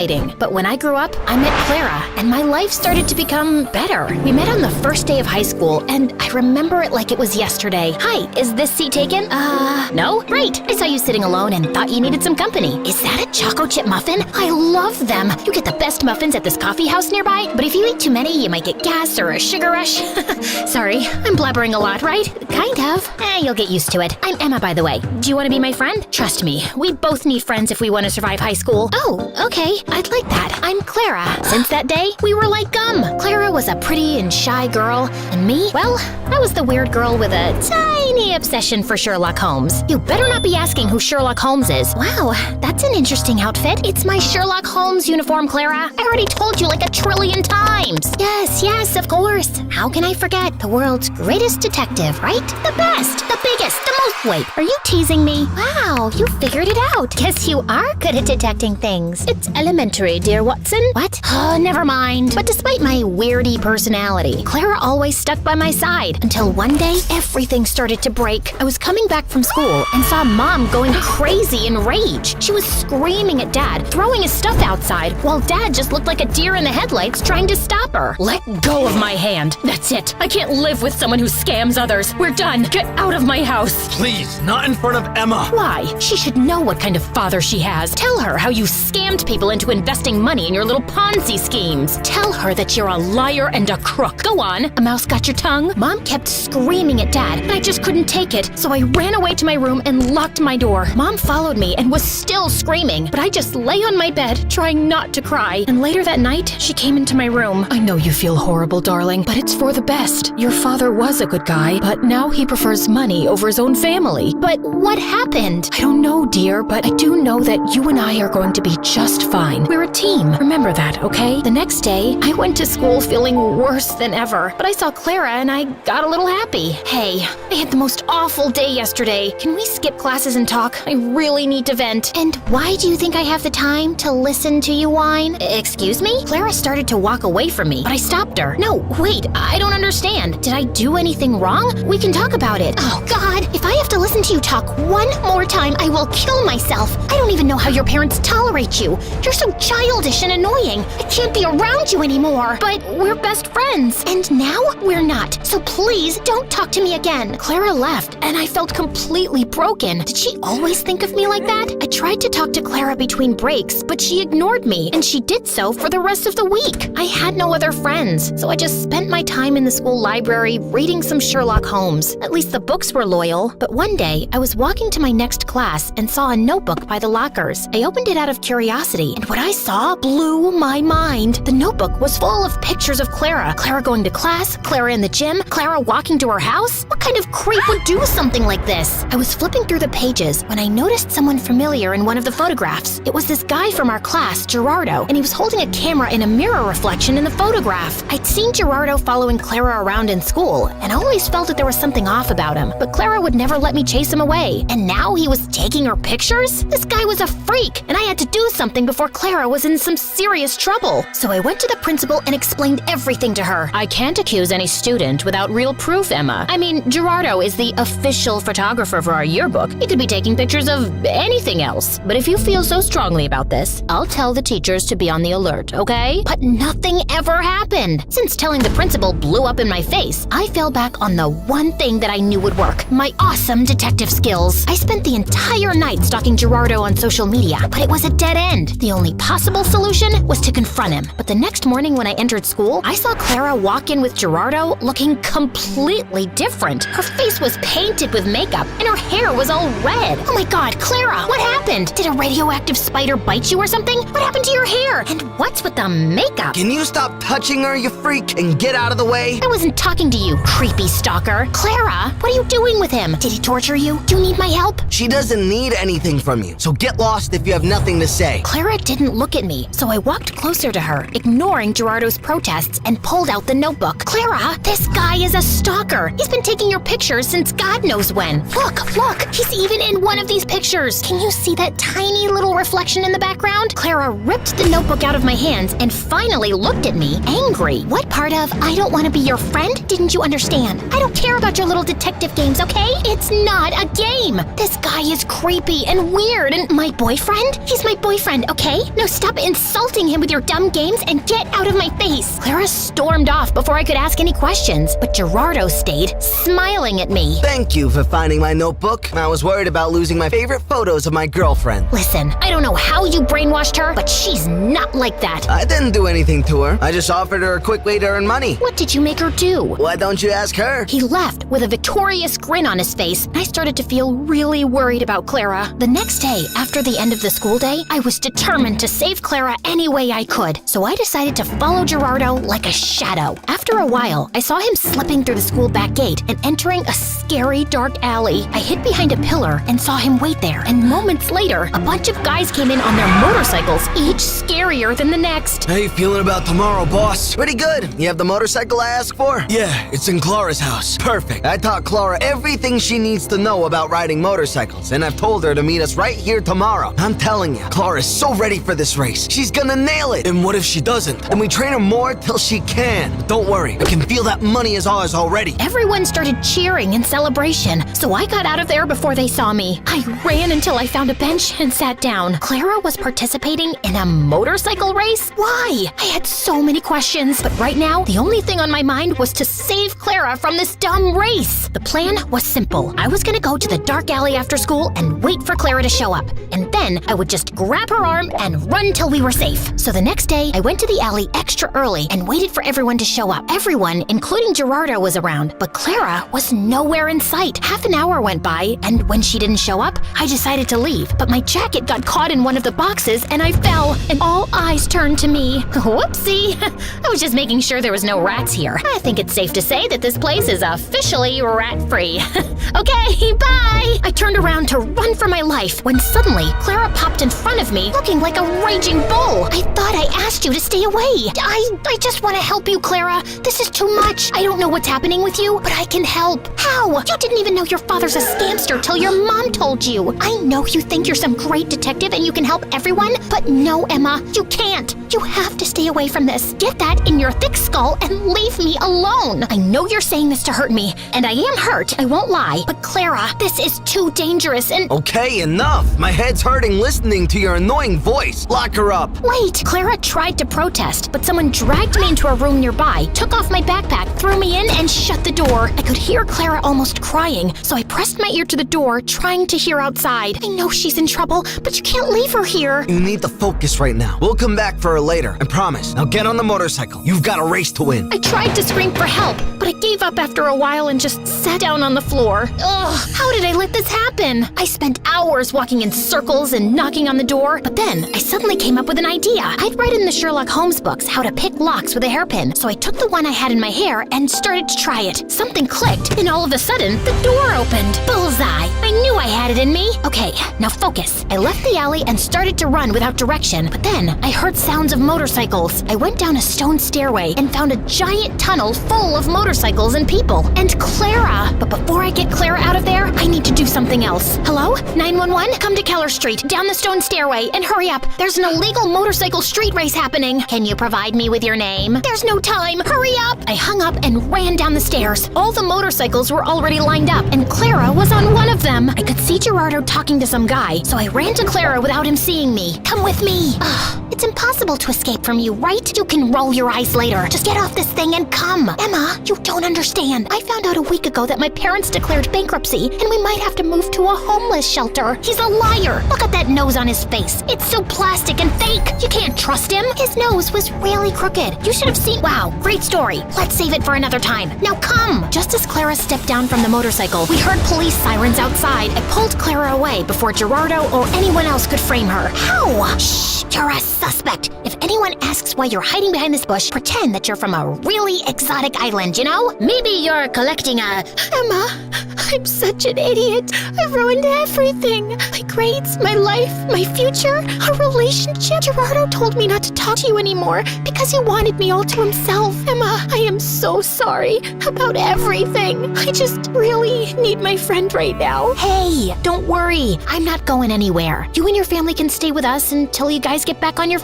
fighting. But when I grew up, I met Clara, and my life started to become better. We met on the first day of high school, and I remember it like it was yesterday. Hi, is this seat taken? No? Great. I saw you sitting alone and thought you needed some company. Is that a choco chip muffin? I love them. You get the best muffins at this coffee house nearby, but if you eat too many, you might get gas or a sugar rush. Sorry, I'm blabbering a lot, right? Kind of. You'll get used to it. I'm Emma, by the way. Do you want to be my friend? Trust me, we both need friends if we want to survive high school. Oh, okay. I'd like that. I'm Clara. Since that day, we were like gum. Clara was a pretty and shy girl, and me, well, I was the weird girl with a tiny obsession for Sherlock Holmes. You better not be asking who Sherlock Holmes is. Wow, that's an interesting outfit. It's my Sherlock Holmes uniform, Clara. I already told you like 1 trillion times. Yes, of course. How can I forget? The world's greatest detective, right? The best, the biggest, the most. Wait, are you teasing me? Wow, you figured it out. Guess you are good at detecting things. It's elementary, dear Watson. What? Oh, never mind. But despite my weirdy personality, Clara always stuck by my side until one day everything started to break. I was coming back from school and saw Mom going crazy in rage. She was screaming at Dad, throwing his stuff outside, while Dad just looked like a deer in the headlights trying to stop her. Let go of my hand. That's it. I can't live with someone who scams others. We're done. Get out of my house. Please, not in front of Emma. Why? She should know what kind of father she has. Tell her how you scammed people into investing money in your little Ponzi schemes. Tell her that you're a liar and a crook. Go on. A mouse got your tongue? Mom kept screaming at Dad, and I just couldn't take it, so I ran away to my room and locked my door. Mom followed me and was still screaming, but I just lay on my bed, trying not to cry. And later that night, she came into my room. I know you feel horrible, darling, but it's for the best. Your father was a good guy, but now he prefers money over his own family. But what happened? I don't know, dear, but I do know that you and I are going to be just fine. We're a team. Remember that, okay? The next day, I went to school feeling worse than ever, but I saw Clara and I got a little happy. Hey, I had the most awful day yesterday. Can we skip classes and talk? I really need to vent. And why do you think I have the time to listen to you whine? Excuse me? Clara started to walk away from me, but I stopped her. No, wait, I don't understand. Did I do anything wrong? We can talk about it. Oh, God, if I have to listen to you talk one more time, I will kill myself. I don't even know how your parents tolerate you. You're so childish and annoying. I can't be around you anymore. But we're best friends. And now we're not. So please don't talk to me again. Clara left, and I felt completely broken. Did she always think of me like that? I tried to talk to Clara between breaks, but she ignored me, and she did so for the rest of the week. I had no other friends, so I just spent my time in the school library reading some Sherlock Holmes. At least the books were loyal. But one day, I was walking to my next class and saw a notebook by the lockers. I opened it out of curiosity, and what I saw blew my mind. The notebook was full of pictures of Clara. Clara going to class, Clara in the gym, Clara walking to her house. What kind of creep would do something like this? I was flipping through the pages when I noticed someone familiar in one of the photographs. It was this guy from our class, Gerardo, and he was holding a camera in a mirror reflection in the photograph. I'd seen Gerardo following Clara around in school, and I always felt that there was something off about him, but Clara would never let me chase him away. And now he was taking her pictures? This guy was a freak, and I had to do something before Clara was in some serious trouble. So I went to the principal and explained everything to her. I can't accuse any student without real proof, Emma. I mean, Gerardo is the official photographer for our yearbook. He could be taking pictures of anything else. But if you feel so strongly about this, I'll tell the teachers to be on the alert, okay? But nothing ever happened. Since telling the principal blew up in my face, I fell back on the one thing that I knew would work: my awesome detective skills. I spent the entire night stalking Gerardo on social media, but it was a dead end. The only possible solution was to confront him. But the next morning when I entered school, I saw Clara walk in with Gerardo looking completely different. Her face was painted with makeup, and her hair was all red. Oh my God, Clara, what happened? Did a radioactive spider bite you or something? What happened to your hair? And what's with the makeup? Can you stop touching her, you freak, and get out of the way? I wasn't talking to you, creepy stalker. Clara, what are you doing with him? Did he torture you? Do you need my help? She doesn't need anything from you, so get lost if you have nothing to say. Clara didn't look at me, so I walked closer to her, ignoring Gerardo's protests, and pulled out the notebook. Clara, this guy is a stalker. He's been taking your pictures since God knows when. Look, he's even in one of these pictures. Can you see that tiny little reflection in the background? Clara ripped the notebook out of my hands and finally looked at me, angry. What part of I don't want to be your friend didn't you understand? I don't care about your little detective games, okay? It's not a game. This guy is creepy and weird, and my boyfriend? He's my boyfriend, okay? Now stop Stop insulting him with your dumb games and get out of my face. Clara stormed off before I could ask any questions, but Gerardo stayed, smiling at me. Thank you for finding my notebook. I was worried about losing my favorite photos of my girlfriend. Listen, I don't know how you brainwashed her, but she's not like that. I didn't do anything to her. I just offered her a quick way to earn money. What did you make her do? Why don't you ask her? He left with a victorious grin on his face, and I started to feel really worried about Clara. The next day, after the end of the school day, I was determined to save Clara any way I could, so I decided to follow Gerardo like a shadow. After a while, I saw him slipping through the school back gate and entering a scary dark alley. I hid behind a pillar and saw him wait there, and moments later, a bunch of guys came in on their motorcycles, each scarier than the next. How you feeling about tomorrow, boss? Pretty good. You have the motorcycle I asked for? Yeah, it's in Clara's house. Perfect. I taught Clara everything she needs to know about riding motorcycles, and I've told her to meet us right here tomorrow. I'm telling you, Clara's so ready for this race. She's gonna nail it. And what if she doesn't? And we train her more till she can. But don't worry, I can feel that money is ours already. Everyone started cheering in celebration, so I got out of there before they saw me. I ran until I found a bench and sat down. Clara was participating in a motorcycle race? Why? I had so many questions, but right now, the only thing on my mind was to save Clara from this dumb race. The plan was simple. I was gonna go to the dark alley after school and wait for Clara to show up, and then I would just grab her arm and run till we were safe. So the next day, I went to the alley extra early and waited for everyone to show up. Everyone, including Gerardo, was around, but Clara was nowhere in sight. Half an hour went by, and when she didn't show up, I decided to leave. But my jacket got caught in one of the boxes, and I fell, and all eyes turned to me. Whoopsie! I was just making sure there was no rats here. I think it's safe to say that this place is officially rat-free. Okay, bye! I turned around to run for my life when suddenly Clara popped in front of me, looking like a raging bull. I thought I asked you to stay away. I just want to help you, Clara. This is too much. I don't know what's happening with you, but I can help. How? You didn't even know your father's a scamster till your mom told you. I know you think you're some great detective and you can help everyone, but no, Emma, you can't. You have to stay away from this. Get that in your thick skull and leave me alone. I know you're saying this to hurt me, and I am hurt, I won't lie, but Clara, this is too dangerous and— Okay, enough. My head's hurting listening to your annoying voice. Lock her up. Wait! Clara tried to protest, but someone dragged me into a room nearby, took off my backpack, threw me in, and shut the door. I could hear Clara almost crying, so I pressed my ear to the door, trying to hear outside. I know she's in trouble, but you can't leave her here. You need to focus right now. We'll come back for her later, I promise. Now get on the motorcycle. You've got a race to win. I tried to scream for help, but I gave up after a while and just sat down on the floor. Ugh, how did I let this happen? I spent hours walking in circles and knocking on the door, but then I suddenly came up with an idea. I'd read in the Sherlock Holmes books how to pick locks with a hairpin, so I took the one I had in my hair and started to try it. Something clicked, and all of a sudden, the door opened. Bullseye! I knew I had it in me. Okay, now focus. I left the alley and started to run without direction, but then I heard sounds of motorcycles. I went down a stone stairway and found a giant tunnel full of motorcycles and people. And Clara! But before I get Clara out of there, I need to do something else. Hello? 911? Come to Keller Street, down the stone stairway, and hurry up. There's an illegal motorcycle street race happening. Can you provide me with your name? There's no time. Hurry up! I hung up and ran down the stairs. All the motorcycles were already lined up, and Clara was on one of them. I could see Gerardo talking to some guy, so I ran to Clara without him seeing me. Come with me. It's impossible to escape from you, right? You can roll your eyes later. Just get off this thing and come. Emma, you don't understand. I found out a week ago that my parents declared bankruptcy, and we might have to move to a homeless shelter. He's a liar. Look at that nose on his face. It's so plastic and fake. You can't trust him. His nose was really crooked. You should have seen— Wow, great story. Let's save it for another time. Now come! Just as Clara stepped down from the motorcycle, we heard police sirens outside. I pulled Clara away before Gerardo or anyone else could frame her. How? Shh, you're a suspect. If anyone asks why you're hiding behind this bush, pretend that you're from a really exotic island, you know? Maybe you're collecting a— Emma, I'm such an idiot. I've ruined everything. My grades, my life, my future, our relationship. Gerardo told me not to talk to you anymore because he wanted me all to himself. Emma, I am so sorry about everything. I just really need my friend right now. Hey, don't worry. I'm not going anywhere. You and your family can stay with us until you guys get back on your